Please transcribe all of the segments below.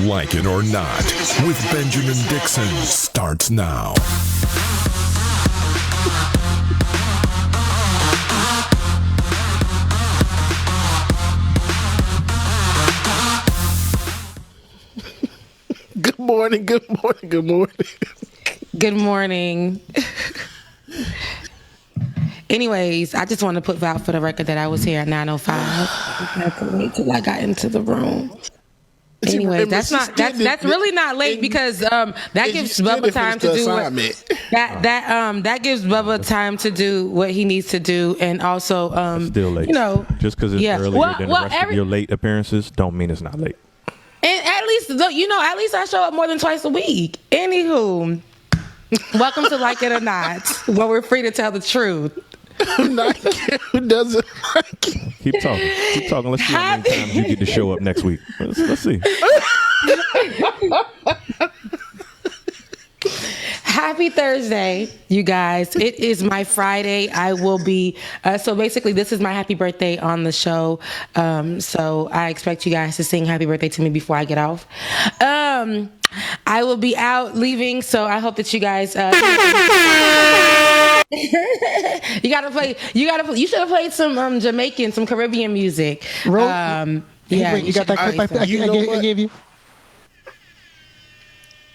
Like It or Not with Benjamin Dixon starts now. Good morning, good morning, good morning. Good morning. Anyways, I just want to put out for the record that I was here at 9:05. I had to wait till I got into the room. Anyway, that's really not late because that gives Bubba time to do that gives Bubba time to do what he needs to do, and also still late. Just because it's earlier than the rest of your late appearances, don't mean it's not late. And at least I show up more than twice a week. Anywho, welcome to Like It or Not, where we're free to tell the truth. Who doesn't like it? Keep talking. Let's see how many times you get to show up next week. Let's see. Happy Thursday, you guys. It is my Friday. I will be, so basically this is my happy birthday on the show. So I expect you guys to sing happy birthday to me before I get off. I will be out leaving, so I hope that you guys, you should have played some Jamaican, some Caribbean music. You got that clip I gave you?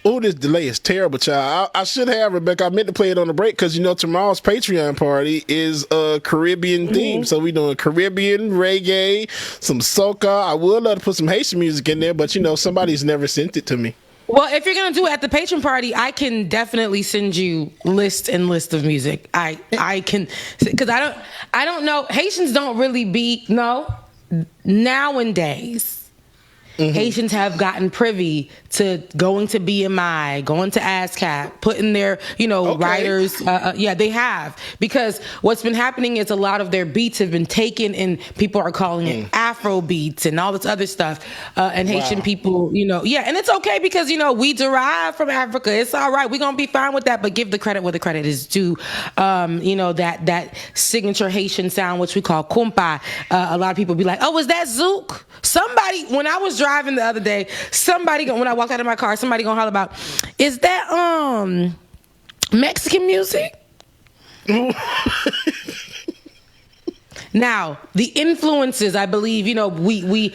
Oh, this delay is terrible, child. I should have, Rebecca. I meant to play it on the break because, tomorrow's Patreon party is a Caribbean theme. So we doing Caribbean, reggae, some soca. I would love to put some Haitian music in there, but, somebody's never sent it to me. Well, if you're going to do it at the patron party, I can definitely send you list of music. I can, because I don't know. Haitians don't really nowadays. Mm-hmm. Haitians have gotten privy to going to BMI, going to ASCAP, putting their, writers. They have. Because what's been happening is a lot of their beats have been taken and people are calling it Afro beats and all this other stuff. And Haitian people, and it's okay because, we derive from Africa. It's all right. We're going to be fine with that. But give the credit where the credit is due. That signature Haitian sound, which we call kumpa. A lot of people be like, oh, was that Zouk? Somebody, when I was driving the other day, when I walked out of my car, somebody gonna holler about, is that Mexican music? Now, the influences, I believe, we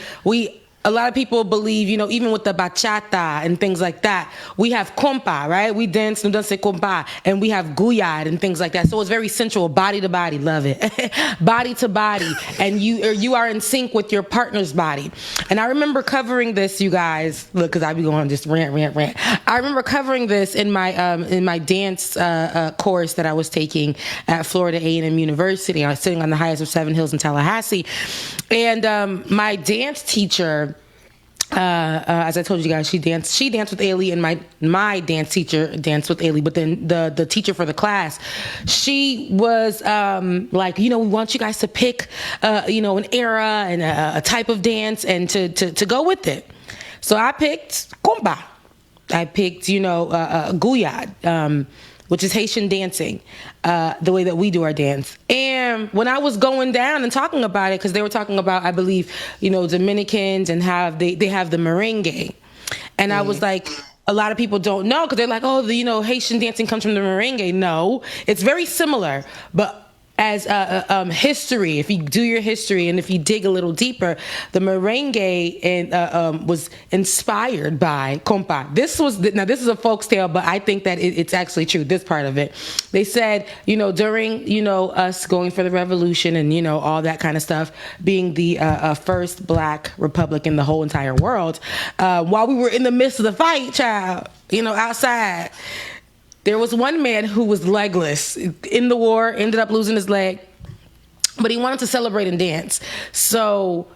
a lot of people believe, even with the bachata and things like that, we have compa, right? We dance compa, and we have guyad and things like that. So it's very sensual, body to body, love it, body to body, and you are in sync with your partner's body. And I remember covering this, you guys. Look, because I be going just rant. I remember covering this in my dance course that I was taking at Florida A&M University. I was sitting on the highest of Seven Hills in Tallahassee, and my dance teacher. As I told you guys, she danced with Ailey, and my dance teacher danced with Ailey. But then the teacher for the class, she was we want you guys to pick an era and a type of dance and to go with it. So I picked compa. I picked guyad, which is Haitian dancing, the way that we do our dance. And when I was going down and talking about it, because they were talking about, I believe, Dominicans and how they have the merengue. And I was like, a lot of people don't know, because they're like, oh, Haitian dancing comes from the merengue. No, it's very similar, but as history, if you do your history and if you dig a little deeper, the merengue was inspired by compa. This is a folk's tale, but I think that it's actually true. This part of it, they said, during us going for the revolution and all that kind of stuff, being the first Black republic in the whole entire world, while we were in the midst of the fight, child, outside. There was one man who was legless in the war, ended up losing his leg, but he wanted to celebrate and dance. So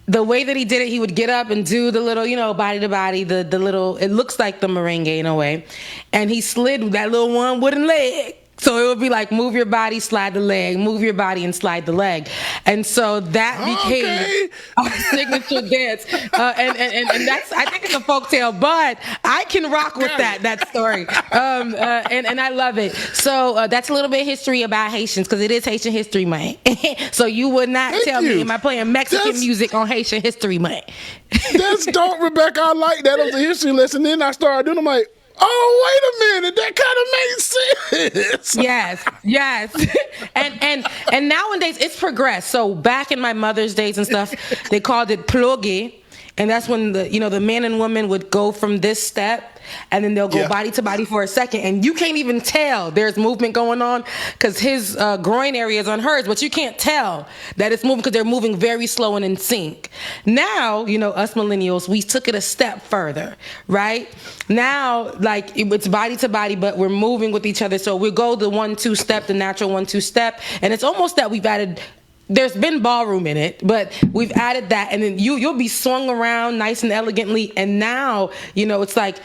the way that he did it, he would get up and do the little, body to body, the little, it looks like the merengue in a way. And he slid that little one wooden leg So it would be like move your body, slide the leg, move your body and slide the leg. And so that became our signature dance. And that's, I think it's a folktale, but I can rock with that story. And I love it. So that's a little bit of history about Haitians, because it is Haitian History Month. So you would not tell me, am I playing Mexican music on Haitian History Month? That's dope, Rebecca. I like that. It was a history lesson. Then I started doing, I'm like, oh, wait a minute, that kind of makes sense. Yes. And nowadays it's progressed. So back in my mother's days and stuff, they called it plogue. And that's when the man and woman would go from this step, and then they'll go body to body for a second, and you can't even tell there's movement going on because his groin area is on hers, but you can't tell that it's moving because they're moving very slow and in sync. Now, us millennials, we took it a step further, right? Now, like, it's body to body, but we're moving with each other. So we'll go the 1-2 step, the natural 1-2 step, and it's almost that we've added. There's been ballroom in it, but we've added that, and then you'll be swung around nice and elegantly, and now it's like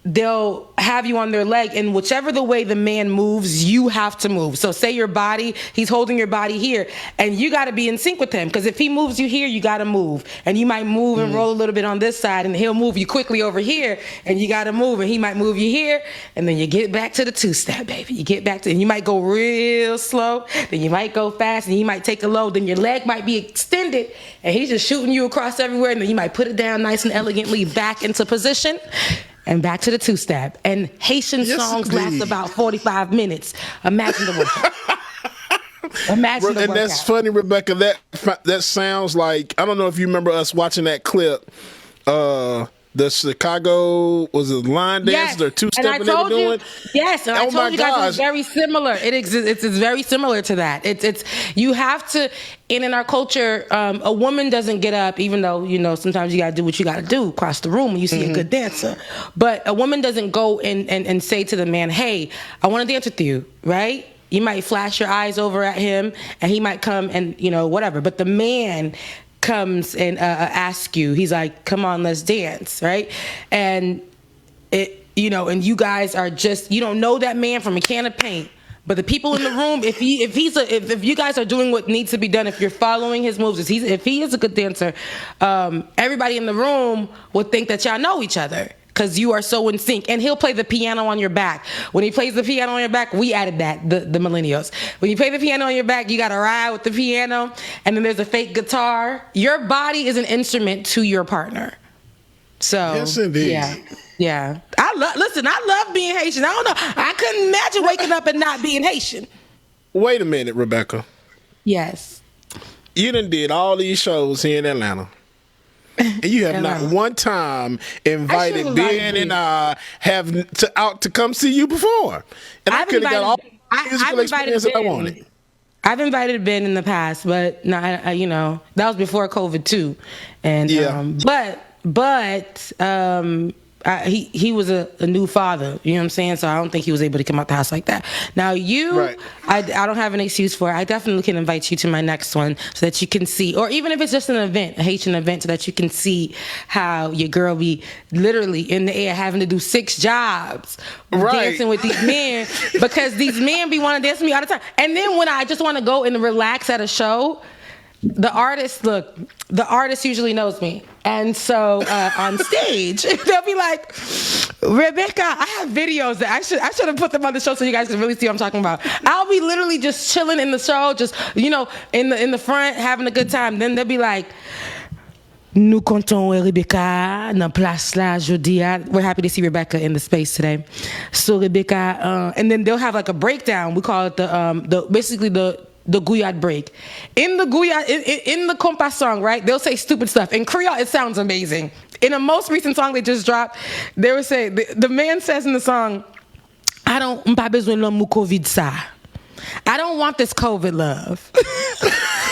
they'll have you on their leg, and whichever the way the man moves, you have to move. So say your body, he's holding your body here, and you got to be in sync with him, because if he moves you here, you got to move, and you might move and roll a little bit on this side, and he'll move you quickly over here, and you got to move, and he might move you here, and then you get back to the 2-step, baby. You get back to, and you might go real slow, then you might go fast, and you might take a low, then your leg might be extended, and he's just shooting you across everywhere, and then you might put it down nice and elegantly back into position, and back to the 2-step. And Haitian songs last about 45 minutes. Imagine the workout. And that's funny, Rebecca. That sounds like, I don't know if you remember us watching that clip. The Chicago, was it line dances or 2-stepping they were doing? Yes, and I told you guys it's very similar. It's very similar to that. It's you have to, and in our culture, a woman doesn't get up, even though, sometimes you got to do what you got to do across the room when you see a good dancer. But a woman doesn't go and say to the man, hey, I want to dance with you, right? You might flash your eyes over at him, and he might come and, whatever. But the man comes and asks you, he's like, come on, let's dance, right? And and you guys are just, you don't know that man from a can of paint, but the people in the room, if you guys are doing what needs to be done, if you're following his moves, if he is a good dancer, everybody in the room would think that y'all know each other, because you are so in sync. And he'll play the piano on your back. When he plays the piano on your back, we added that, the millennials. When you play the piano on your back, you got to ride with the piano, and then there's a fake guitar. Your body is an instrument to your partner. So, yes, indeed. Yeah. I love being Haitian. I don't know. I couldn't imagine waking up and not being Haitian. Wait a minute, Rebecca. Yes. You done did all these shows here in Atlanta. And you have not one time invited Ben and I out to come see you before. And I could have got all the musical experience that I wanted. I've invited Ben in the past, but that was before COVID too. And he was a new father, you know what I'm saying? So I don't think he was able to come out the house like that. Now I don't have an excuse for it. I definitely can invite you to my next one so that you can see, or even if it's just an event, a Haitian event, so that you can see how your girl be literally in the air having to do 6 jobs, dancing with these men, because these men be wanting to dance with me all the time. And then when I just want to go and relax at a show, the artist usually knows me. And so on stage, they'll be like, Rebecca, I have videos that I should have put them on the show so you guys can really see what I'm talking about. I'll be literally just chilling in the show, just, in the front, having a good time. Then they'll be like, nous comptons Rebecca dans place là jeudi. We're happy to see Rebecca in the space today. So Rebecca, and then they'll have like a breakdown. We call it the Guyad break. In the Guyad, in the compas song, right? They'll say stupid stuff. In Creole, it sounds amazing. In a most recent song they just dropped, they would say, the man says in the song, I don't want this COVID love.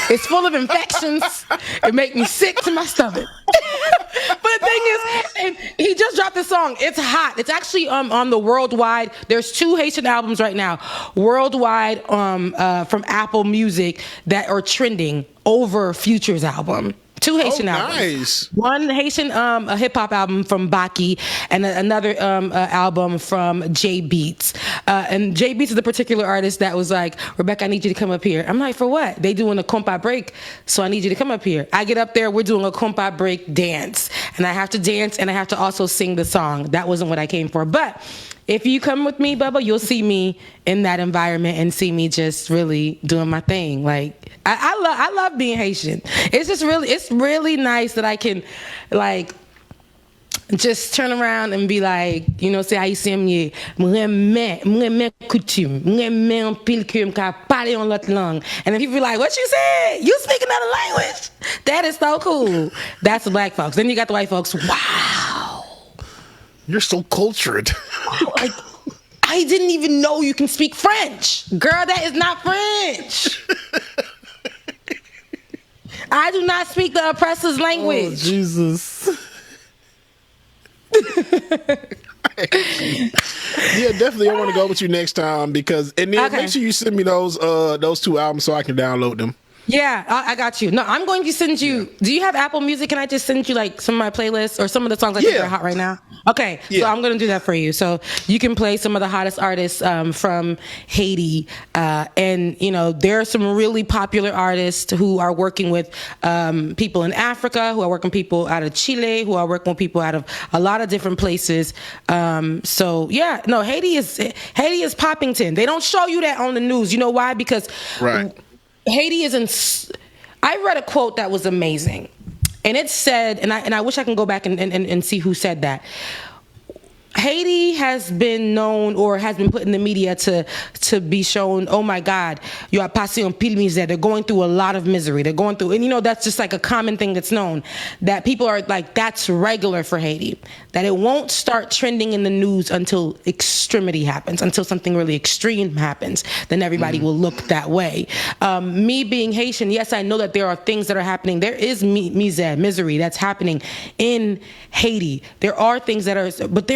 It's full of infections. It makes me sick to my stomach. But the thing is, and he just dropped this song. It's hot. It's actually on the worldwide. There's 2 Haitian albums right now, worldwide, from Apple Music, that are trending over Future's album. 2 Haitian albums. Nice. One Haitian a hip hop album from Baki, and another album from J Beats. And J Beats is the particular artist that was like, Rebecca, I need you to come up here. I'm like, for what? They doing a compa break, so I need you to come up here. I get up there, we're doing a compa break dance, and I have to dance, and I have to also sing the song. That wasn't what I came for, but if you come with me, Bubba, you'll see me in that environment and see me just really doing my thing. Like I love being Haitian. It's really nice that I can like just turn around and be like, say Haïtien, m'aime coutume, m'aime pile que m'ka parler en l'autre langue. And then people be like, what you said? You speak another language? That is so cool. That's the black folks. Then you got the white folks. Wow. You're so cultured. Like, I didn't even know you can speak French. Girl, that is not French. I do not speak the oppressor's language. Oh, Jesus. Yeah, definitely. I want to go with you next time because, and then make sure you send me those 2 albums so I can download them. Yeah, I got you. No, I'm going to send you. Yeah. Do you have Apple Music? Can I just send you like some of my playlists or some of the songs I think are hot right now? Okay, so I'm going to do that for you. So you can play some of the hottest artists from Haiti. And, there are some really popular artists who are working with people in Africa, who are working with people out of Chile, who are working with people out of a lot of different places. Haiti is Poppington. They don't show you that on the news. You know why? Because Haiti is in. I read a quote that was amazing, and it said, and I wish I can go back and see who said that. Haiti has been known or has been put in the media to be shown, oh my God, you are passé un pile misère. They're going through a lot of misery. They're going through, and that's just like a common thing that's known, that people are like, that's regular for Haiti. That it won't start trending in the news until extremity happens, until something really extreme happens. Then everybody will look that way. Me being Haitian, yes, I know that there are things that are happening. There is misère, misery that's happening in Haiti. There are things that are, but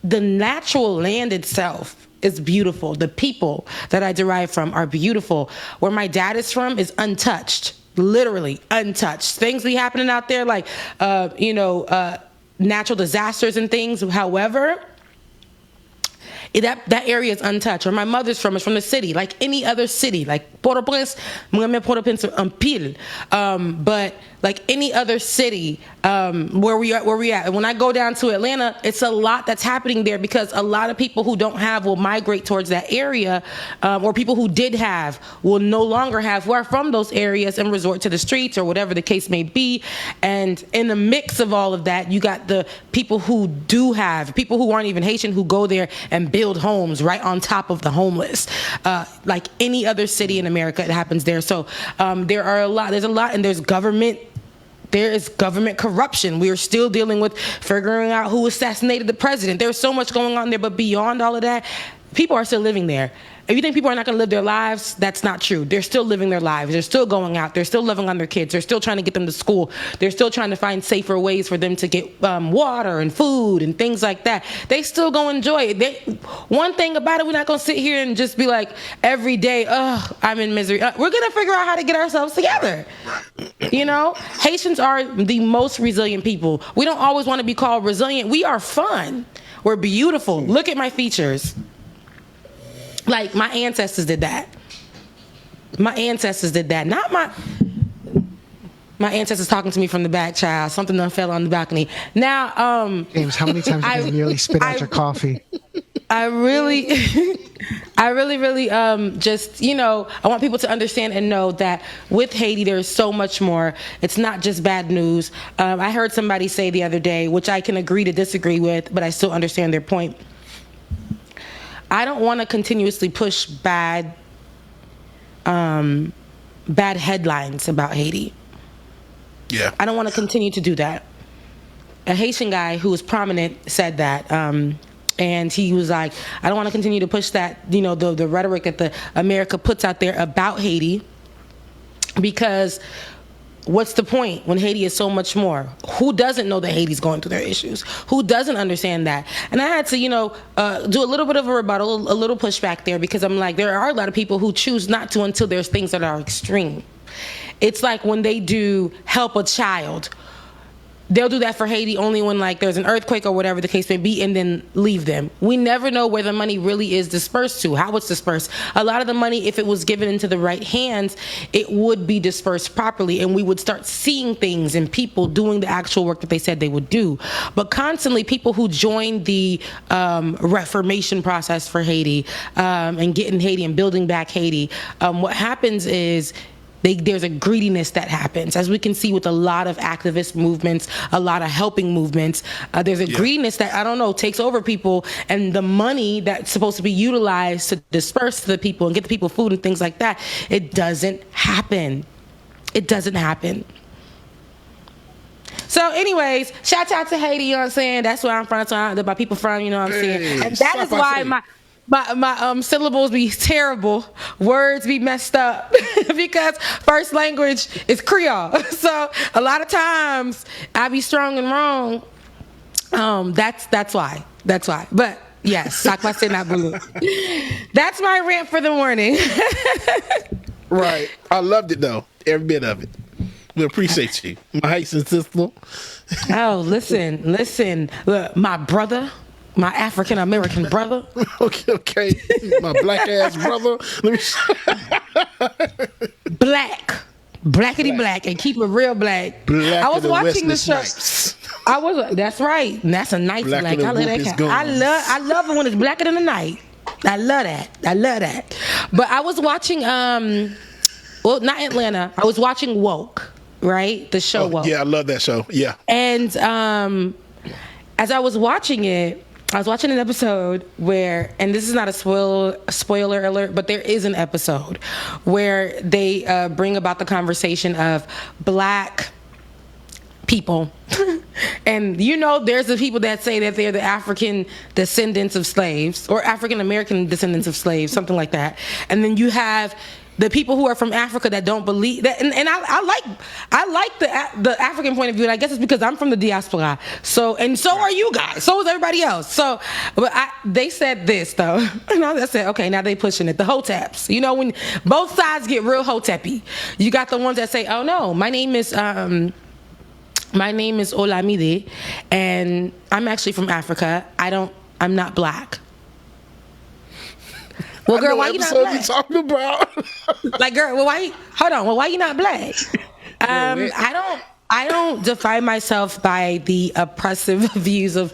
the natural land itself is beautiful. The people that I derive from are beautiful. Where my dad is from is untouched, literally untouched. Things be happening out there like, natural disasters and things. However, that area is untouched. Where my mother's from is from the city, like any other city, like Port-au-Prince, Port-au-Prince un pile. But like any other city, where we at. And when I go down to Atlanta, it's a lot that's happening there because a lot of people who don't have will migrate towards that area, or people who did have will no longer have, who are from those areas and resort to the streets or whatever the case may be. And in the mix of all of that, you got the people who do have, people who aren't even Haitian, who go there and build homes right on top of the homeless. Like any other city in America, it happens there. So there's a lot, and there is government corruption. We are still dealing with figuring out who assassinated the president. There's so much going on there, but beyond all of that, people are still living there. If you think people are not going to live their lives, that's not true. They're still living their lives. They're still going out. They're still loving on their kids. They're still trying to get them to school. They're still trying to find safer ways for them to get water and food and things like that. They still go enjoy it. One thing about it, we're not going to sit here and just be like every day, I'm in misery. We're going to figure out how to get ourselves together. Haitians are the most resilient people. We don't always want to be called resilient. We are fun. We're beautiful. Look at my features. Like, my ancestors did that. Not my ancestors talking to me from the back, child. Something done fell on the balcony. Now, James, how many times have you nearly spit out your coffee? I really, just, I want people to understand and know that with Haiti, there's so much more. It's not just bad news. I heard somebody say the other day, which I can agree to disagree with, but I still understand their point. I don't want to continuously push bad headlines about Haiti. Yeah. I don't want to continue to do that. A Haitian guy who was prominent said that, and he was like, I don't want to continue to push that, the rhetoric that America puts out there about Haiti, because what's the point when Haiti is so much more? Who doesn't know that Haiti's going through their issues? Who doesn't understand that? And I had to, do a little bit of a rebuttal, a little pushback there, because I'm like, there are a lot of people who choose not to until there's things that are extreme. it's like when they do help a child, they'll do that for Haiti only when like there's an earthquake or whatever the case may be, and then leave them. We never know where the money really is dispersed to, how it's dispersed. A lot of the money, if it was given into the right hands, it would be dispersed properly, and we would start seeing things and people doing the actual work that they said they would do. But constantly, people who join the reformation process for Haiti and getting Haiti and building back Haiti, what happens is there's a greediness that happens, as we can see with a lot of activist movements, a lot of helping movements. There's a greediness that, I don't know, takes over people, and the money that's supposed to be utilized to disperse to the people and get the people food and things like that, it doesn't happen. It doesn't happen. So anyways, shout out to Haiti, you know what I'm saying? That's where I'm from, that's my people from, you know what I'm saying? And that is why my syllables be terrible, words be messed up because first language is Creole. So a lot of times I be strong and wrong. That's why. But yes, that's my rant for the morning. Right. I loved it though. Every bit of it. We appreciate you, my Haitian sister. Oh, listen. Look, my brother. My African American brother. Okay. My black ass brother. Let me Blackity black, and keep it real black. I was watching the show. That's right. And that's a nice black. I love that. I love it when it's blacker than the night. I love that. But I was watching well, not Atlanta. I was watching Woke, right? The show Woke. Yeah, I love that show. Yeah. And as I was watching it, I was watching an episode where, and this is not a spoiler alert, but there is an episode where they bring about the conversation of black people. And there's the people that say that they're the African descendants of slaves, or African American descendants of slaves, something like that. And then you have the people who are from Africa that don't believe that, and I like the African point of view, and I guess it's because I'm from the diaspora. So are you guys. So is everybody else. So, but they said this though, and I said, okay, now they pushing it. The hoteps. When both sides get real hoteppy, you got the ones that say, oh no, my name is Olamide, and I'm actually from Africa. I'm not black. Well, girl, why you not black? You talking about? Like, girl, well, why you not black? I don't define myself by the oppressive views of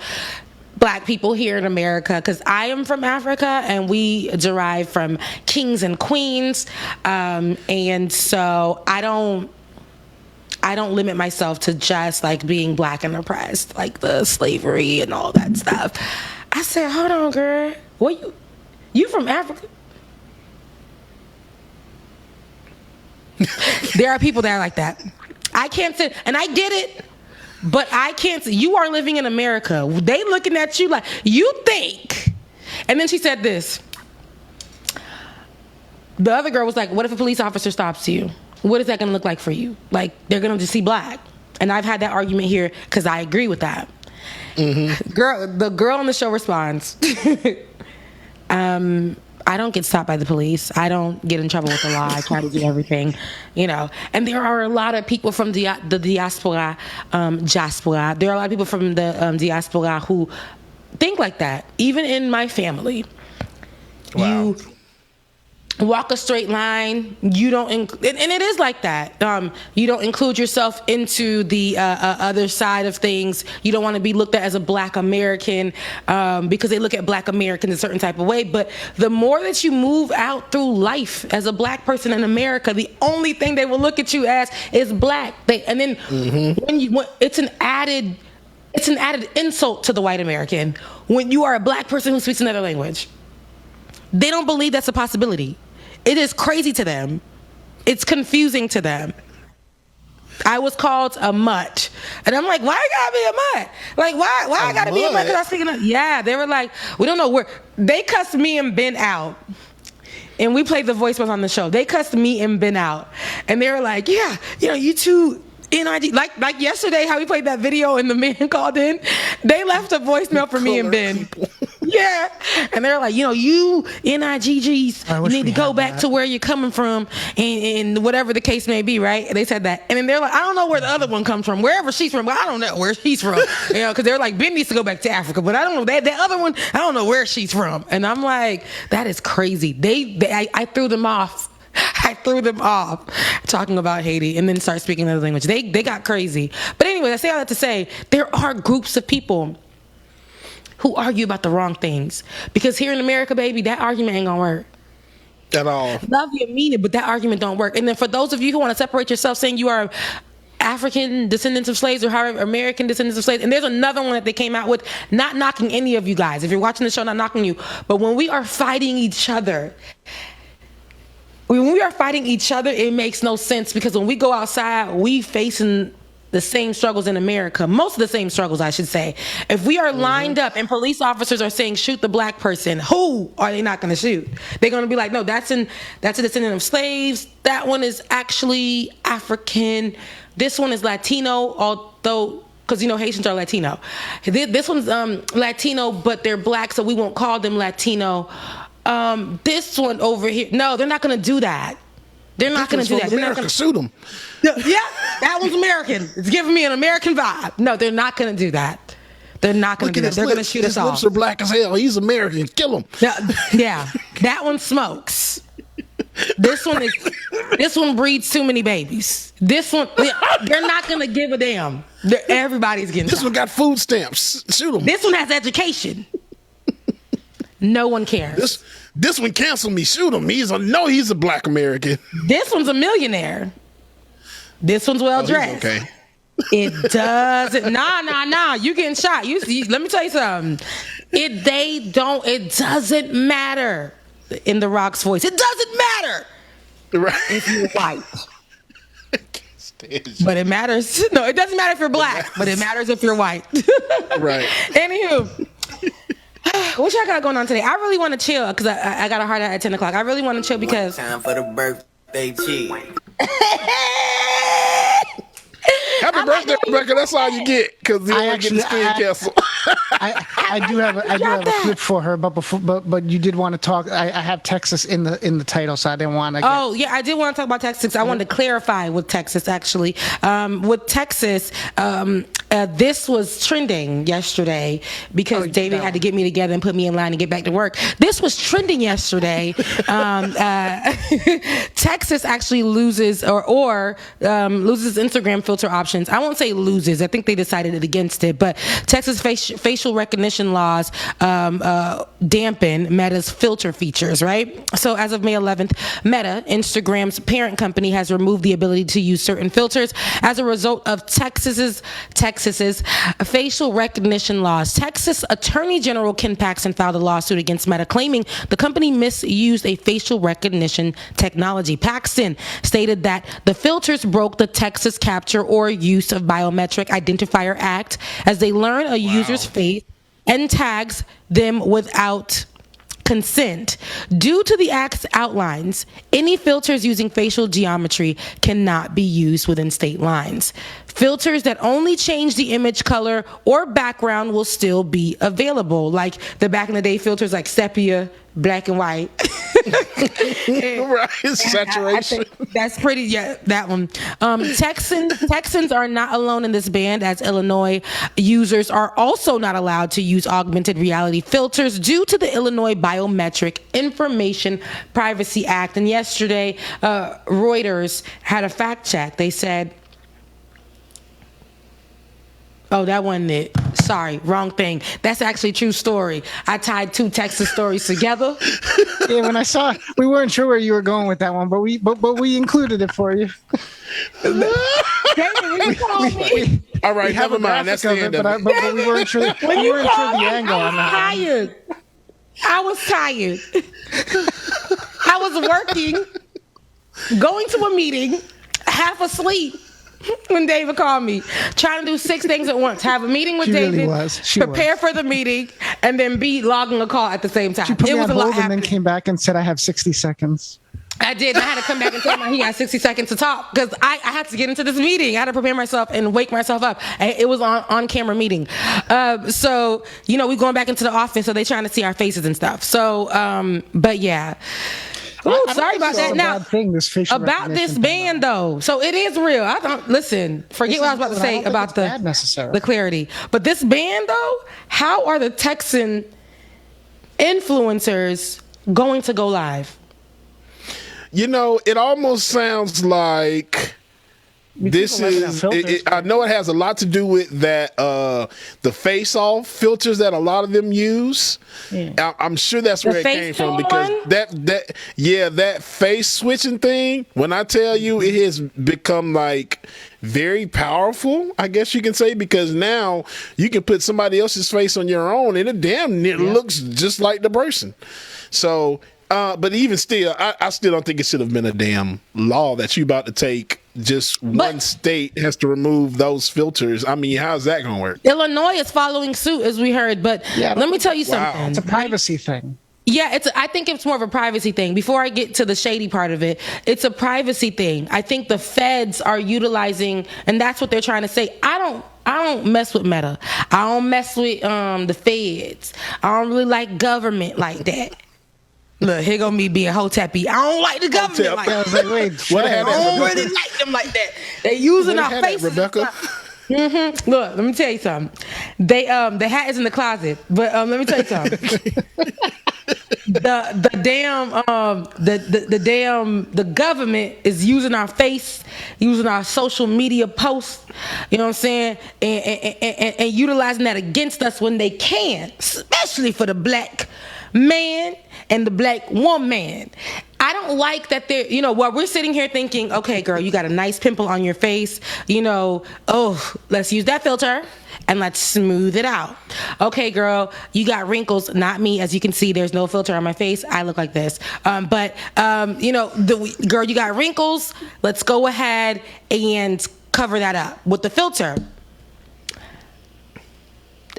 black people here in America, because I am from Africa and we derive from kings and queens, and so I don't limit myself to just like being black and oppressed, like the slavery and all that stuff. I said, hold on, girl, what you from Africa? There are people that are like that. I can't say, and I get it, but I can't say, you are living in America. They looking at you like, you think. And then she said this. The other girl was like, what if a police officer stops you? What is that going to look like for you? Like, they're going to just see black. And I've had that argument here because I agree with that. Mm-hmm. The girl on the show responds, I don't get stopped by the police. I don't get in trouble with the law. I try to do everything, And there are a lot of people from the diaspora. There are a lot of people from the diaspora who think like that. Even in my family, wow. You walk a straight line. You don't, and it is like that. You don't include yourself into the other side of things. You don't want to be looked at as a black American because they look at black Americans a certain type of way. But the more that you move out through life as a black person in America, the only thing they will look at you as is black. And then when it's an added insult to the white American when you are a black person who speaks another language. They don't believe that's a possibility. It is crazy to them. It's confusing to them. I was called a mutt. And I'm like, why I gotta be a mutt? Like, why I gotta be a mutt? Because I was thinking, yeah, they were like, we don't know where. They cussed me and Ben out. And we played the voicemails on the show. They cussed me and Ben out. And they were like, yeah, you two NIG. Like yesterday, how we played that video and the man called in. They left a voicemail for me and Ben. Yeah. And they're like, you NIGGs, you need to go back to where you're coming from and whatever the case may be, right? And they said that. And then they're like, I don't know where the other one comes from. Wherever she's from, I don't know where she's from. Because they're like, Ben needs to go back to Africa, but I don't know. That other one, I don't know where she's from. And I'm like, that is crazy. I threw them off. I threw them off talking about Haiti and then start speaking another language. They got crazy. But anyway, I say all that to say there are groups of people who argue about the wrong things. Because here in America, baby, that argument ain't gonna work. At all. Love you and mean it, but that argument don't work. And then for those of you who want to separate yourself saying you are African descendants of slaves or however American descendants of slaves, and there's another one that they came out with, not knocking any of you guys. If you're watching the show, not knocking you. But when we are fighting each other, it makes no sense, because when we go outside, we facing the same struggles in America. Most of the same struggles, I should say. If we are lined up and police officers are saying, shoot the black person, who are they not going to shoot? They're going to be like, no, that's a descendant of slaves. That one is actually African. This one is Latino, although, because, Haitians are Latino. This one's Latino, but they're black, so we won't call them Latino. This one over here, no, they're not going to do that. They're not going to do that. They're not going to shoot them. Yeah, that one's American. It's giving me an American vibe. No, they're not going to do that. They're not going to do that. They're going to shoot us off. His lips are black as hell. He's American. Kill him. Yeah, that one smokes. This one breeds too many babies. This one, they're not going to give a damn. Everybody's getting This shot. one got food stamps. Shoot him. This one has education. No one cares. This one canceled me. Shoot him. He's a black American. This one's a millionaire. This one's well dressed. Okay. It doesn't. Nah. You getting shot. Let me tell you something. It doesn't matter. In The Rock's voice, it doesn't matter. Right. If you're white. But it matters. No, it doesn't matter if you're black, but it matters if you're white. Right. Anywho. What y'all got going on today? I really want to chill because I got a hard out at 10 o'clock. I really want to chill because... Time for the birthday cheat. Happy birthday, Rebecca. That's all you get, because you only get the screen castle. I do have a clip for her, but you did want to talk. I have Texas in the title, so I didn't want to. Oh yeah, I did want to talk about Texas. I wanted to clarify with Texas actually. With Texas, this was trending yesterday because David had to get me together and put me in line to get back to work. This was trending yesterday. Texas actually loses or loses Instagram filter options. I won't say loses. I think they decided against it. But Texas facial recognition laws dampen Meta's filter features, right? So as of May 11th, Meta, Instagram's parent company, has removed the ability to use certain filters as a result of Texas's facial recognition laws. Texas Attorney General Ken Paxton filed a lawsuit against Meta, claiming the company misused a facial recognition technology. Paxton stated that the filters broke the Texas Capture or Use of Biometric Identifier Act as they learn a user's face and tags them without consent. Due to the Act's outlines, any filters using facial geometry cannot be used within state lines. Filters that only change the image color or background will still be available, like the back in the day filters like sepia, black and white. Right, saturation. That's pretty. Yeah, that one. Texans are not alone in this ban, as Illinois users are also not allowed to use augmented reality filters due to the Illinois Biometric Information Privacy Act. And yesterday, Reuters had a fact check. They said, oh, that wasn't it. Sorry, wrong thing. That's actually a true story. I tied two Texas stories together. Yeah, when I saw it, we weren't sure where you were going with that one, but we included it for you. All right, never mind. That's the end of it. But we weren't sure. We weren't sure the angle on that. I was tired. I was working, going to a meeting, half asleep. When David called me, trying to do 6 things at once: have a meeting with David, prepare for the meeting, and then be logging a call at the same time. She put me on hold and then came back and said, "I have 60 seconds." I did. I had to come back and tell him he had 60 seconds to talk because I had to get into this meeting. I had to prepare myself and wake myself up. It was on camera meeting. So, we going back into the office, so they trying to see our faces and stuff. So, but yeah. Ooh, sorry about that. Now, about this ban though, so it is real. I don't listen. Forget what I was about to say about the clarity. But this ban though, how are the Texan influencers going to go live? It almost sounds like this is. I know it has a lot to do with that. The face-off filters that a lot of them use. Yeah. I'm sure that's where it came from because that face switching thing. When I tell you, it has become like very powerful, I guess you can say, because now you can put somebody else's face on your own, and it damn near looks just like the person. So. But even still, I still don't think it should have been a damn law that you about to take. Just one state has to remove those filters. I mean, how's that going to work? Illinois is following suit, as we heard. But let me tell you something. It's a privacy thing. Yeah, I think it's more of a privacy thing. Before I get to the shady part of it, it's a privacy thing. I think the feds are utilizing, and that's what they're trying to say. I don't mess with Meta. I don't mess with the feds. I don't really like government like that. Look, here go me being hoteppy. I don't like the government like that. I was like, wait, I don't really like them like that. They using our faces. Rebecca. Look, let me tell you something. The hat is in the closet, but let me tell you something. the government is using our face, using our social media posts, you know what I'm saying, and utilizing that against us when they can, especially for the black man and the black woman. I don't like that they're, while we're sitting here thinking, okay, girl, you got a nice pimple on your face, let's use that filter and let's smooth it out. Okay, girl, you got wrinkles, not me. As you can see, there's no filter on my face. I look like this. Girl, you got wrinkles. Let's go ahead and cover that up with the filter.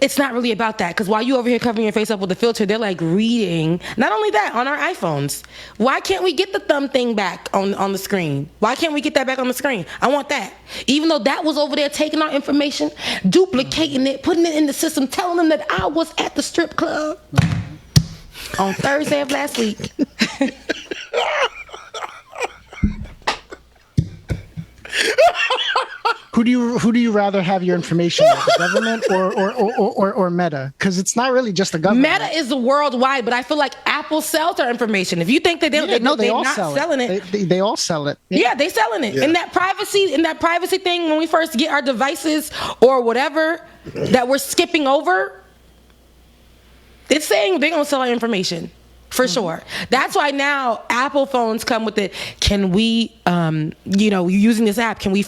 It's not really about that, because while you over here covering your face up with the filter, they're like reading. Not only that, on our iPhones. Why can't we get the thumb thing back on the screen? Why can't we get that back on the screen? I want that. Even though that was over there taking our information, duplicating it, putting it in the system, telling them that I was at the strip club on Thursday of last week. Who do you rather have your information with, the government or Meta? Because it's not really just the government. Meta is worldwide, but I feel like Apple sells our information. If you think that they're not selling it, they all sell it. Yeah, they selling it. Yeah. In that privacy thing, when we first get our devices or whatever that we're skipping over, it's saying they're gonna sell our information. For sure. That's why now Apple phones come with it. Can we, using this app, can you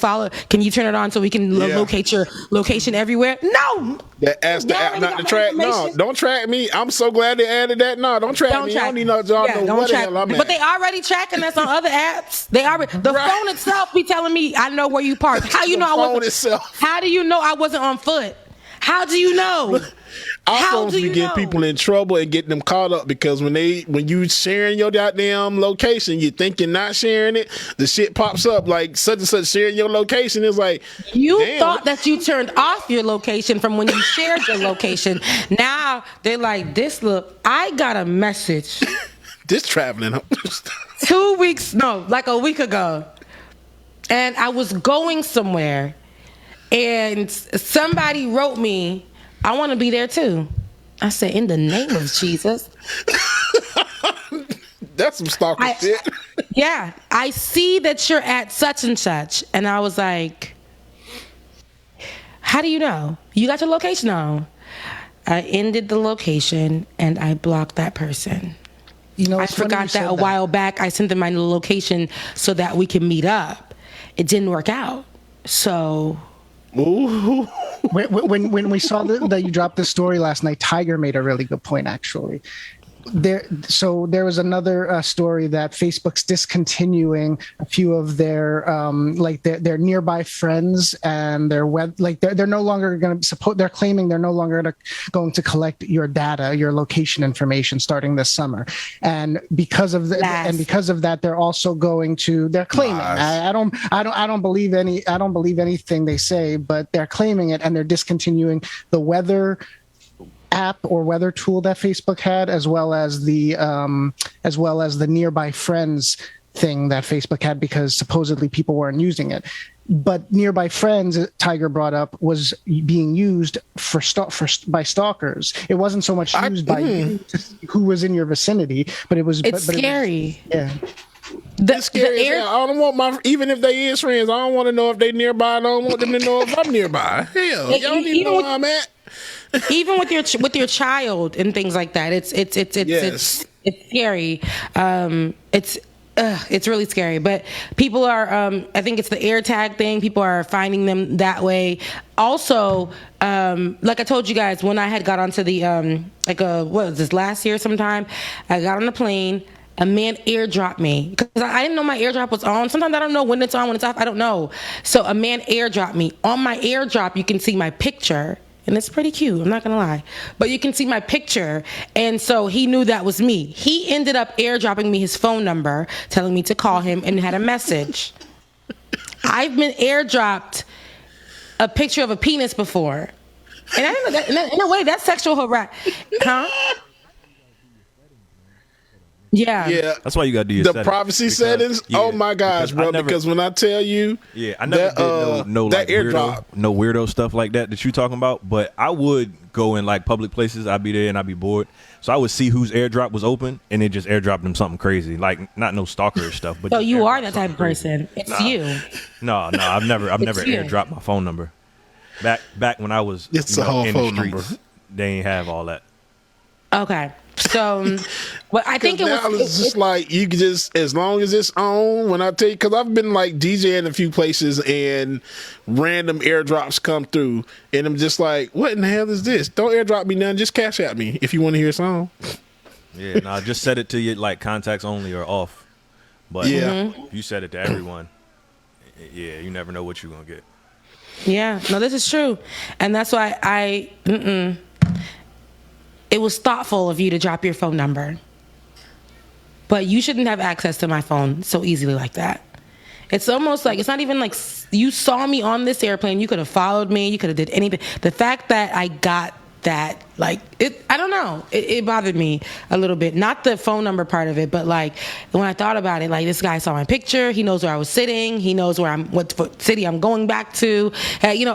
turn it on so we can locate your location everywhere? No. Ask the app not to track. No, don't track me. I'm so glad they added that. No, don't track me. I don't need no y'all know what the hell I'm at. But they already tracking us on other apps. They already, the phone itself be telling me I know where you parked. How you know I wasn't? How do you know I wasn't on foot? How do you know? Our phones be getting people in trouble and getting them caught up because when you sharing your goddamn location, you think you're not sharing it, the shit pops up like such and such sharing your location. It's like you thought that you turned off your location from when you shared your location. Now they're like, I got a message. This traveling 2 weeks, no, like a week ago, and I was going somewhere, and somebody wrote me, I want to be there too. I said, in the name of Jesus. That's some stalker shit. Yeah. I see that you're at such and such. And I was like, how do you know? You got your location on. I ended the location and I blocked that person. I forgot that a while back. I sent them my location so that we could meet up. It didn't work out. So... Ooh. When we saw that you dropped this story last night, Tiger made a really good point, actually. there was another story that Facebook's discontinuing a few of their their nearby friends and their web, they're no longer going to support. They're claiming they're no longer going to collect your data, your location information starting this summer, and because of that, they're also going to. They're claiming. I don't believe anything they say, but they're claiming it, and they're discontinuing the weather app or weather tool that Facebook had, as well as the nearby friends thing that Facebook had, because supposedly people weren't using it. But nearby friends, Tiger brought up, was being used by stalkers. It wasn't so much used by you who was in your vicinity, but it was. It's scary. Yeah. It's scary. I don't want even if they is friends, I don't want to know if they nearby. I don't want them to know if I'm nearby. Hell, y'all don't even know where I'm at. Even with your child and things like that, it's scary. It's really scary. But people are, I think it's the AirTag thing. People are finding them that way. Also, like I told you guys, when I had got onto the what was this, last year sometime, I got on the plane. A man airdropped me because I didn't know my airdrop was on. Sometimes I don't know when it's on, when it's off. I don't know. So a man airdropped me. On my airdrop, you can see my picture. And it's pretty cute, I'm not gonna lie. But you can see my picture, and so he knew that was me. He ended up airdropping me his phone number, telling me to call him, and had a message. I've been airdropped a picture of a penis before. And I didn't know that, in a way, that's sexual harassment. Huh? Yeah. That's why you gotta do your the privacy settings. Yeah, oh my gosh, bro! Because when I tell you, I never did no like weirdo stuff like that you talking about. But I would go in like public places. I'd be there and I'd be bored, so I would see whose airdrop was open and then just airdrop them something crazy, like not no stalker stuff. But so you are that type of person. It's you. No, I've never airdropped my phone number. Back when I was in the streets, they ain't have all that. Okay. So, well, I think it's just like you can just, as long as it's on. When I tell you, because I've been like DJing a few places and random airdrops come through, and I'm just like, what in the hell is this? Don't airdrop me none. Just cash at me if you want to hear a song. Yeah, just set it to your like contacts only or off. But if you set it to everyone, you never know what you're gonna get. Yeah, no, this is true, and that's why it was thoughtful of you to drop your phone number. But you shouldn't have access to my phone so easily like that. It's almost like, it's not even like you saw me on this airplane. You could have followed me. You could have did anything. The fact that I got that, like, I don't know. It bothered me a little bit. Not the phone number part of it, but like when I thought about it, like this guy saw my picture. He knows where I was sitting. He knows what city I'm going back to.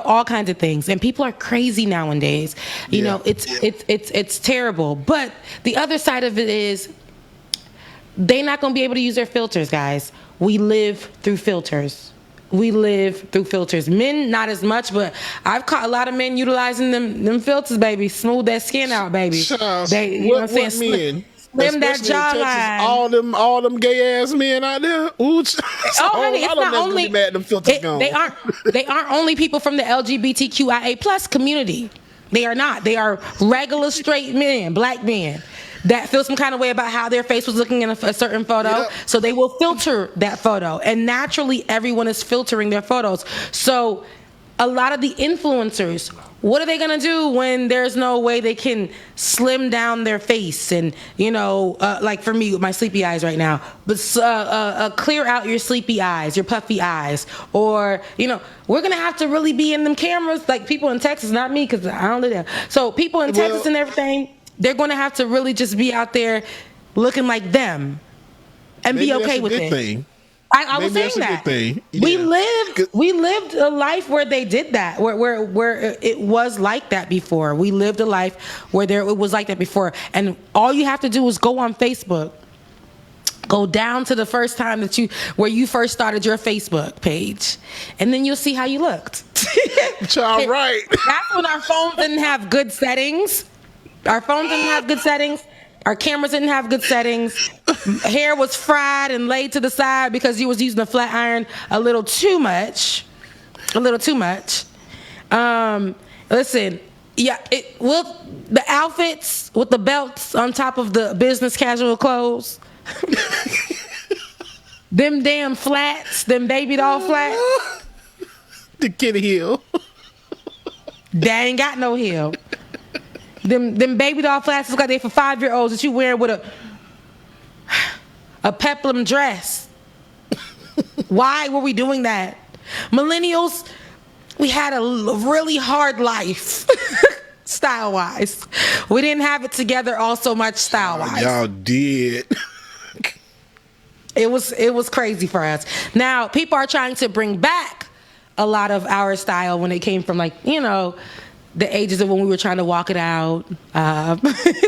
All kinds of things. And people are crazy nowadays. You know, it's terrible. But the other side of it is they're not going to be able to use their filters, guys. We live through filters. Men, not as much, but I've caught a lot of men utilizing them filters, baby. Smooth that skin out, baby. They, you know what I'm saying? Slim that jawline. All them gay ass men out there. Ooh, honey, it's not only mad them filters gone. They aren't only people from the LGBTQIA plus community. They are not. They are regular straight men, black men, that feel some kind of way about how their face was looking in a certain photo. Yep. So they will filter that photo. And naturally, everyone is filtering their photos. So a lot of the influencers, what are they going to do when there's no way they can slim down their face? And, like for me with my sleepy eyes right now, but clear out your sleepy eyes, your puffy eyes. Or, we're going to have to really be in them cameras. Like people in Texas, not me, because I don't live there. So people in Texas and everything, they're going to have to really just be out there looking like them and be okay with it. Thing. I was saying that. Yeah. We lived a life where they did that, where it was like that before. We lived a life where it was like that before. And all you have to do is go on Facebook. Go down to the first time where you first started your Facebook page, and then you'll see how you looked. All right. That's when our phones didn't have good settings. Our phones didn't have good settings. Our cameras didn't have good settings. Hair was fried and laid to the side because you was using a flat iron a little too much. Listen, Yeah, the outfits with the belts on top of the business casual clothes. Them damn flats, them baby doll flats. The kitty heel. They ain't got no heel. Them baby doll flats look like they for 5-year-olds that you wear with a peplum dress. Why were we doing that? Millennials, we had a really hard life. Style-wise. We didn't have it together all so much style-wise. Y'all did. It was crazy for us. Now, people are trying to bring back a lot of our style when it came from, like, you know, the ages of when we were trying to walk it out.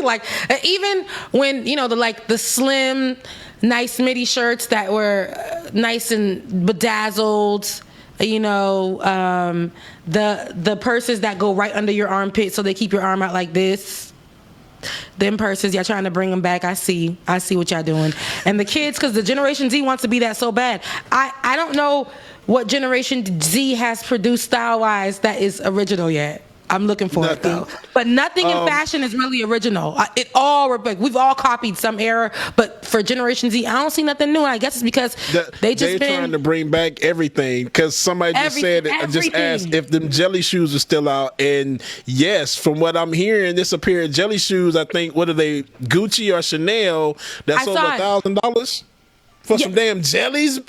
Like, even when, you know, the slim, nice midi shirts that were nice and bedazzled, you know, the purses that go right under your armpit so they keep your arm out like this. Them purses, y'all trying to bring them back. I see what y'all doing. And the kids, because the Generation Z wants to be that so bad. I don't know what Generation Z has produced style-wise that is original yet. I'm looking for it though. But nothing in fashion is really original. We've all copied some era, but for Generation Z, I don't see nothing new. I guess it's because they're trying to bring back everything. Because somebody just said it. I just asked if them jelly shoes are still out, and yes, from what I'm hearing, this a pair of jelly shoes. I think what are they, Gucci or Chanel? That's over $1,000 for some damn jellies.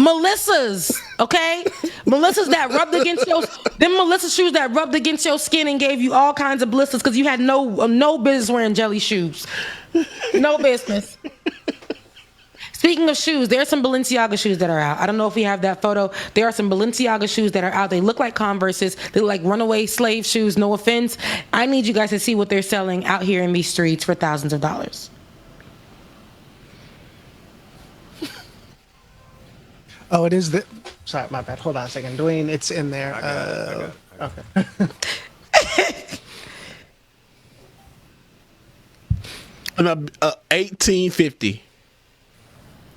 Melissa's, okay? Melissa's that rubbed against Melissa shoes that rubbed against your skin and gave you all kinds of blisters because you had no business wearing jelly shoes. No business. Speaking of shoes, there are some Balenciaga shoes that are out. I don't know if we have that photo. There are some Balenciaga shoes that are out. They look like Converses. They look like runaway slave shoes, no offense. I need you guys to see what they're selling out here in these streets for thousands of dollars. Oh, it is sorry, my bad. Hold on a second. Dwayne, it's in there. I got it. Okay. $18.50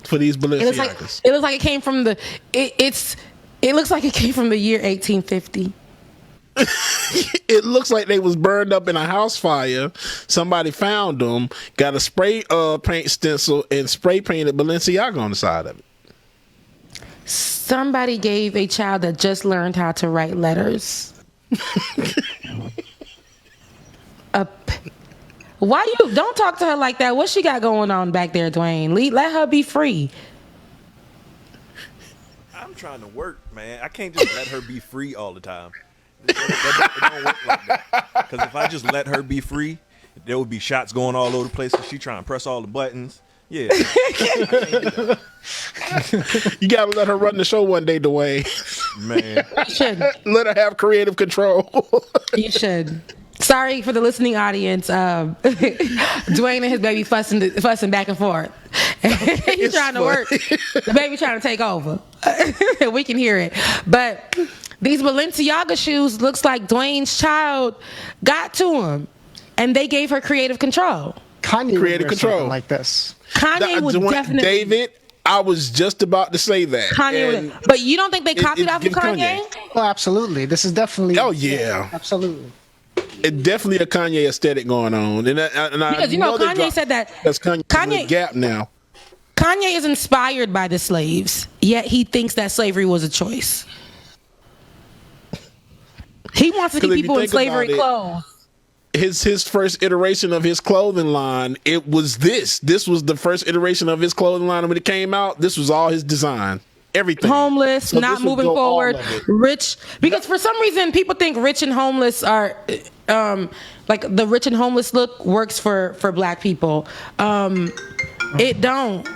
for these Balenciagas. It looks like it came from the it looks like it came from the year 1850. It looks like they was burned up in a house fire. Somebody found them, got a spray paint stencil and spray painted Balenciaga on the side of it. Somebody gave a child that just learned how to write letters. Why you don't talk to her like that? What she got going on back there, Dwayne? Let her be free. I'm trying to work, man. I can't just let her be free all the time. It don't work like that. Because if I just let her be free, there would be shots going all over the place. She trying to press all the buttons. Yeah. You gotta let her run the show one day, Dwayne. Man. You should. Let her have creative control. You should. Sorry for the listening audience. Dwayne and his baby fussing back and forth. He's trying to work. The baby trying to take over. We can hear it. But these Balenciaga shoes looks like Dwayne's child got to him, and they gave her creative control. Kanye creative control like this. Kanye would definitely. David, I was just about to say that. Kanye would, but you don't think they copied off of Kanye? Oh, absolutely. This is definitely. Oh yeah, absolutely. It's definitely a Kanye aesthetic going on, and because you know Kanye said that that's Kanye Gap now. Kanye is inspired by the slaves, yet he thinks that slavery was a choice. He wants to keep people in slavery clothes. His first iteration of his clothing line, it was this. This was the first iteration of his clothing line, and when it came out, this was all his design. Everything. Homeless, so not moving forward, rich. Because for some reason, people think rich and homeless are, like the rich and homeless look works for black people. It don't.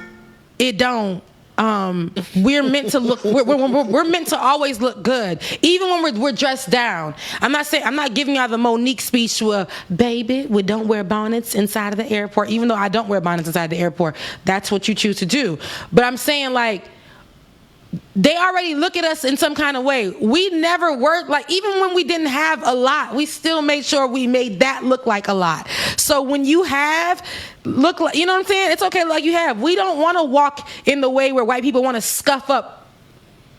We're meant to look. We're meant to always look good, even when we're dressed down. I'm not giving y'all the Monique speech where, baby, we don't wear bonnets inside of the airport. Even though I don't wear bonnets inside the airport, that's what you choose to do. But I'm saying, like, they already look at us in some kind of way. We never worked, like, even when we didn't have a lot, we still made sure we made that look like a lot. So when you have look like, you know what I'm saying? It's okay like you have. We don't want to walk in the way where white people want to scuff up.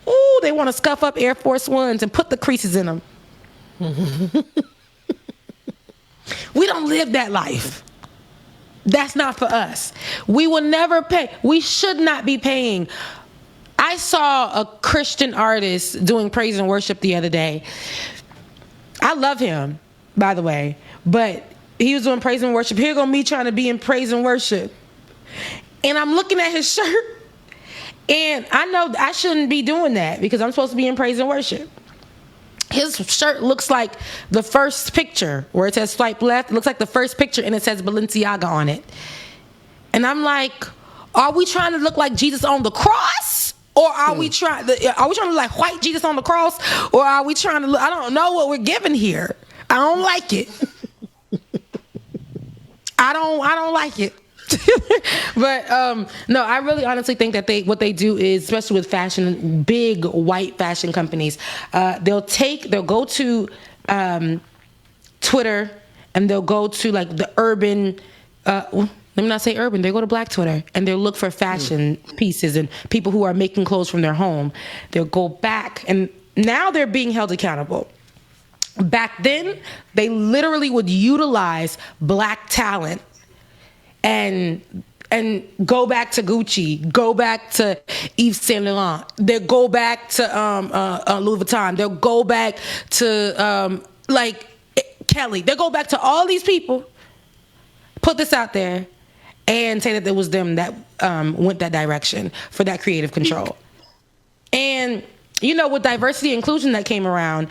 Ooh, they want to scuff up Air Force Ones and put the creases in them. We don't live that life. That's not for us. We will never pay. We should not be paying. I saw a Christian artist doing praise and worship the other day. I love him, by the way, but he was doing praise and worship. Here go me trying to be in praise and worship. And I'm looking at his shirt, and I know I shouldn't be doing that because I'm supposed to be in praise and worship. His shirt looks like the first picture where it says swipe left. It looks like the first picture, and it says Balenciaga on it. And I'm like, are we trying to look like Jesus on the cross? Or are we trying to look like white Jesus on the cross? Or are we trying to look, I don't know what we're giving here. I don't like it. I don't like it. But no, I really honestly think that what they do is, especially with fashion, big white fashion companies, they'll go to Twitter, and they'll go to like the urban, let me not say urban, they go to Black Twitter, and they'll look for fashion pieces and people who are making clothes from their home. They'll go back, and now they're being held accountable. Back then, they literally would utilize Black talent and go back to Gucci, go back to Yves Saint Laurent, they'll go back to Louis Vuitton, they'll go back to like Kelly, they'll go back to all these people, put this out there, and say that it was them that went that direction for that creative control. And you know, with diversity and inclusion that came around,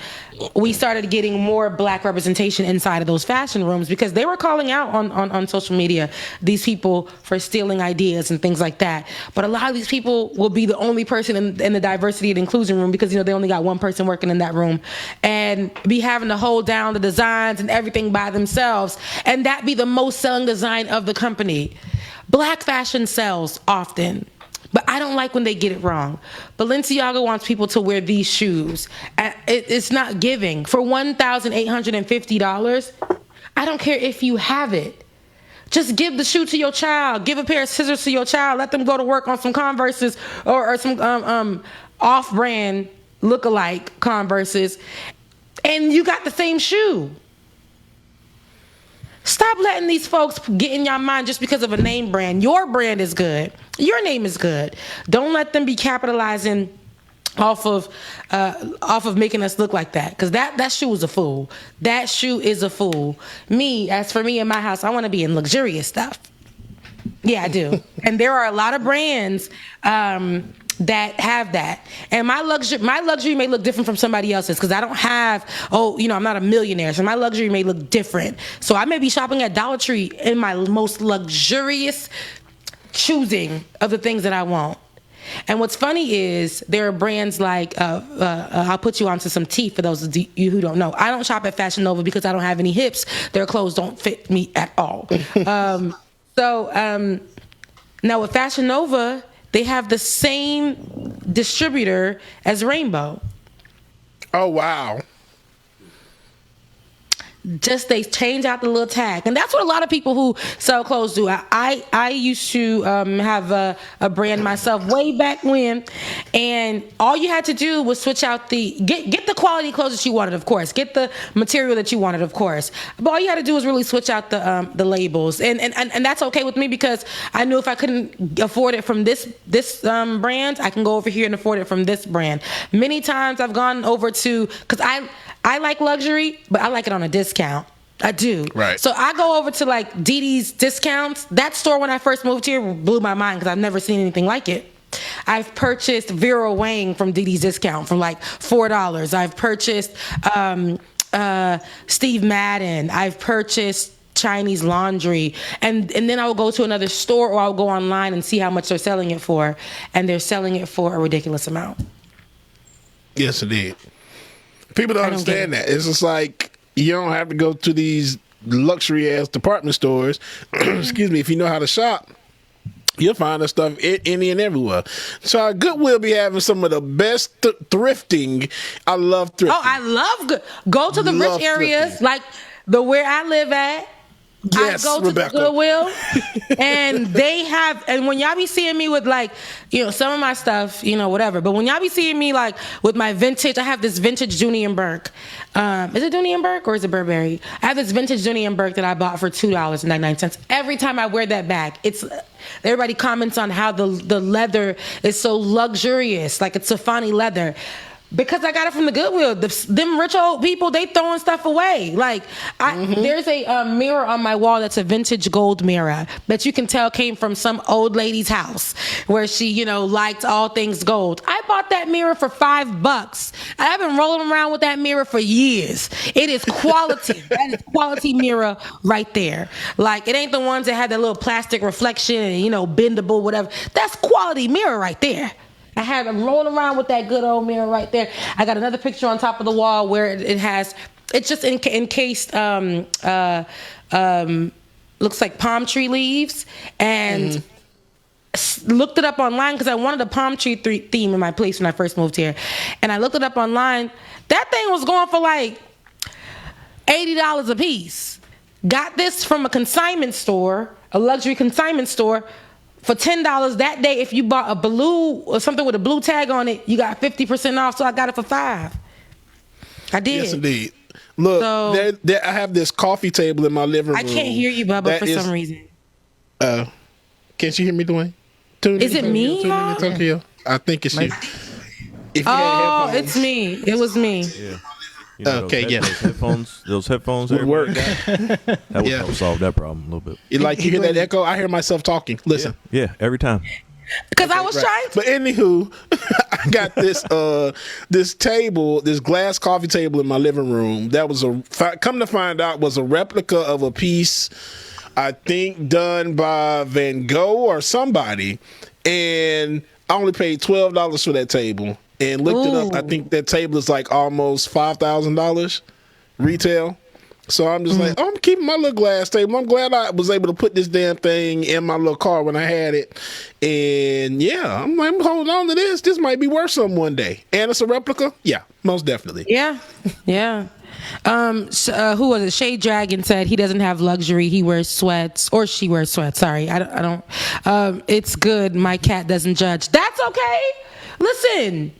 we started getting more Black representation inside of those fashion rooms because they were calling out on social media these people for stealing ideas and things like that. But a lot of these people will be the only person in the diversity and inclusion room because, you know, they only got one person working in that room and be having to hold down the designs and everything by themselves. And that be the most selling design of the company. Black fashion sells often. But I don't like when they get it wrong. Balenciaga wants people to wear these shoes. It's not giving. For $1,850, I don't care if you have it. Just give the shoe to your child. Give a pair of scissors to your child. Let them go to work on some Converses or some off-brand look-alike Converses. And you got the same shoe. Stop letting these folks get in your mind just because of a name brand. Your brand is good. Your name is good. Don't let them be capitalizing off of making us look like that. Because that shoe is a fool. That shoe is a fool. As for me in my house, I want to be in luxurious stuff. Yeah, I do. And there are a lot of brands that have that. And my luxury may look different from somebody else's because I don't have, I'm not a millionaire, so my luxury may look different. So I may be shopping at Dollar Tree in my most luxurious choosing of the things that I want. And what's funny is there are brands like, I'll put you onto some tea for those of you who don't know. I don't shop at Fashion Nova because I don't have any hips. Their clothes don't fit me at all. Now with Fashion Nova, they have the same distributor as Rainbow. Oh, wow. Just they change out the little tag. And that's what a lot of people who sell clothes do. I used to have a brand myself way back when, and all you had to do was switch out get the quality clothes that you wanted, of course. Get the material that you wanted, of course. But all you had to do was really switch out the labels. And that's okay with me because I knew if I couldn't afford it from this brand, I can go over here and afford it from this brand. Many times I've gone over to, because I like luxury, but I like it on a discount. I do. Right. So I go over to like Didi's Discounts. That store when I first moved here blew my mind because I've never seen anything like it. I've purchased Vera Wang from Didi's Discount for like $4. I've purchased Steve Madden. I've purchased Chinese laundry. And then I will go to another store or I'll go online and see how much they're selling it for. And they're selling it for a ridiculous amount. Yes, indeed. People don't understand that. It's just like you don't have to go to these luxury ass department stores. Excuse me. If you know how to shop, you'll find that stuff any and everywhere. So Goodwill be having some of the best thrifting. I love thrifting. Oh, I love go to the rich areas thrifting. Like the where I live at. Yes, I go to Rebecca. the Goodwill, and they have, and when y'all be seeing me with like, some of my stuff, whatever. But when y'all be seeing me like with my vintage, I have this vintage Dooney and Burke. Is it Dooney and Burke or is it Burberry? I have this vintage Dooney and Burke that I bought for $2.99. Every time I wear that bag, everybody comments on how the leather is so luxurious, like it's Safani leather. Because I got it from the Goodwill. Them rich old people, they throwing stuff away. Like, there's a mirror on my wall that's a vintage gold mirror that you can tell came from some old lady's house where she, liked all things gold. I bought that mirror for $5. I've been rolling around with that mirror for years. It is quality. That is quality mirror right there. Like, it ain't the ones that had that little plastic reflection and, bendable, whatever. That's quality mirror right there. I had them rolling around with that good old mirror right there. I got another picture on top of the wall where it's just encased, looks like palm tree leaves, and looked it up online because I wanted a palm tree theme in my place when I first moved here. And I looked it up online. That thing was going for like $80 a piece. Got this from a consignment store, a luxury consignment store, for $10 that day. If you bought a blue or something with a blue tag on it, you got 50% off. So I got it for $5. I did. Yes, indeed. Look, I have this coffee table in my living room. I can't hear you, Bubba, for some reason. Can't you hear me, Dwayne? Is it me? Tokyo? I think it's you. It's me. It was me. Yeah. Those headphones would work. That would help solve that problem a little bit. You hear that echo? I hear myself talking. Listen. Yeah, every time. Because I was trying to. But anywho, I got this table, this glass coffee table in my living room. That was come to find out, was a replica of a piece, I think, done by Van Gogh or somebody. And I only paid $12 for that table. And looked it up. I think that table is like almost $5,000 retail. So I'm just like, I'm keeping my little glass table. I'm glad I was able to put this damn thing in my little car when I had it. And yeah, I'm holding on to this. This might be worth something one day. And it's a replica? Yeah, most definitely. Yeah. Who was it? Shade Dragon said he doesn't have luxury. He wears sweats, or she wears sweats. Sorry, I don't. It's good. My cat doesn't judge. That's okay. Listen.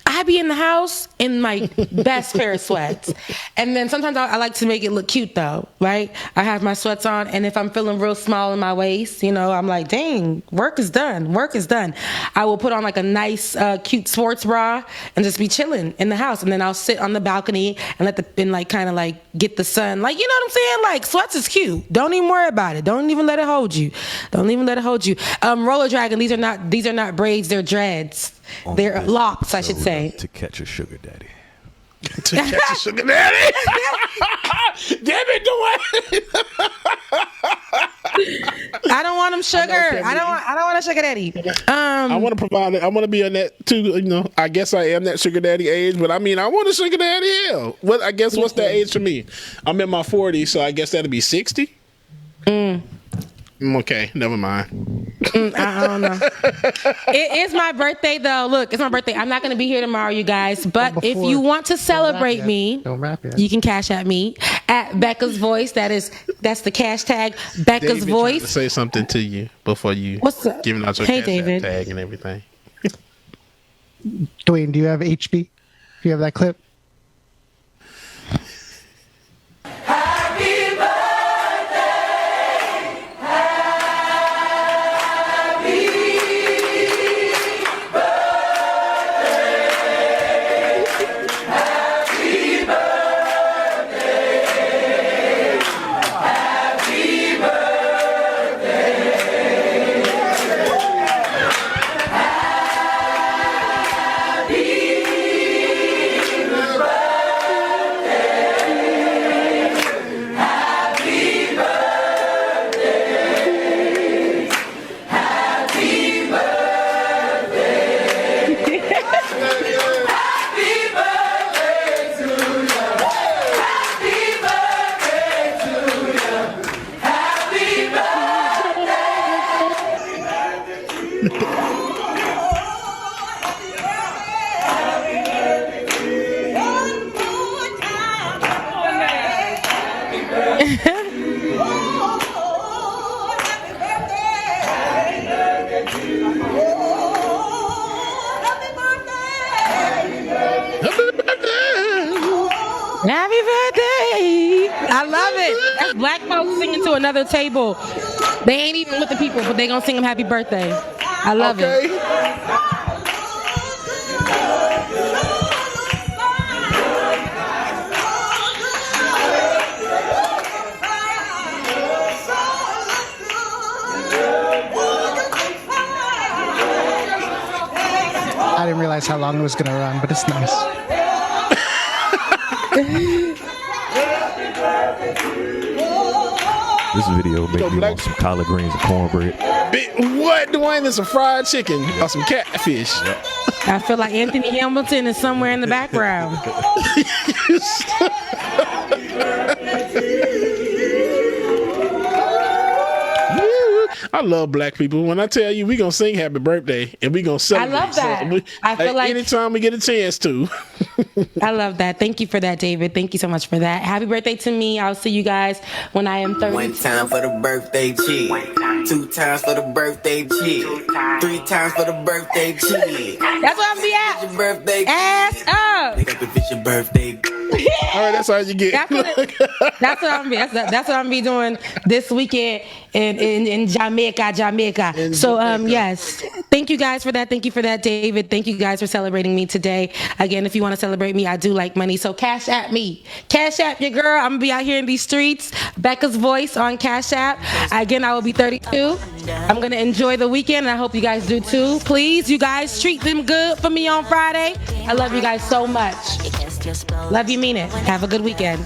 I be in the house in my best pair of sweats. And then sometimes I like to make it look cute though, right? I have my sweats on, and if I'm feeling real small in my waist, I'm like, dang, work is done. I will put on like a nice, cute sports bra and just be chilling in the house. And then I'll sit on the balcony and kind of get the sun. Like, you know what I'm saying? Like, sweats is cute. Don't even worry about it. Don't even let it hold you. Roller Dragon, these are not braids, they're dreads. They're locks, I should say. To catch a sugar daddy. To catch a sugar daddy? Damn it, Dwayne. I don't want him sugar. I don't want a sugar daddy. I want to provide it. I want to be on that too. I guess I am that sugar daddy age, but I want a sugar daddy. Hell, what's that age for me? I'm in my 40s, so I guess that'd be 60. Okay, never mind. I don't know. It is my birthday, though. Look, it's my birthday. I'm not going to be here tomorrow, you guys. But if you want to celebrate me, you can cash at me at Becca's Voice. That's the cash tag, Becca's David Voice. To say something to you before you giving out your cash tag and everything. Dwayne, do you have HB? Do you have that clip? folks singing to another table. They ain't even with the people, but they gonna sing them happy birthday. I love it. I didn't realize how long it was going to run, but it's nice. This video made me want some collard greens and cornbread. What, Dwayne? There's some fried chicken or some catfish. I feel like Anthony Hamilton is somewhere in the background. I love black people. When I tell you we gonna sing happy birthday and we gonna celebrate. I love that. So I feel like anytime we get a chance to. I love that. Thank you for that, David. Thank you so much for that. Happy birthday to me. I'll see you guys when I am 30. One time for the birthday cheese. 2 times for the birthday cheese. 3 times for the birthday cheese. That's what I'm be at. Your birthday. Ass up. Pick up if it's your birthday. All right, that's how you get. That's what I'm be. That's what I'm be doing this weekend in Jamaica. Yes. Thank you guys for that. Thank you for that, David. Thank you guys for celebrating me today. Again, if you want to celebrate me, I do like money. So cash at me. Cash app your girl. I'm gonna be out here in these streets. Becca's voice on Cash App. Again, I will be 32. I'm gonna enjoy the weekend, and I hope you guys do too. Please, you guys treat them good for me on Friday. I love you guys so much. Love you, mean it. Have a good weekend.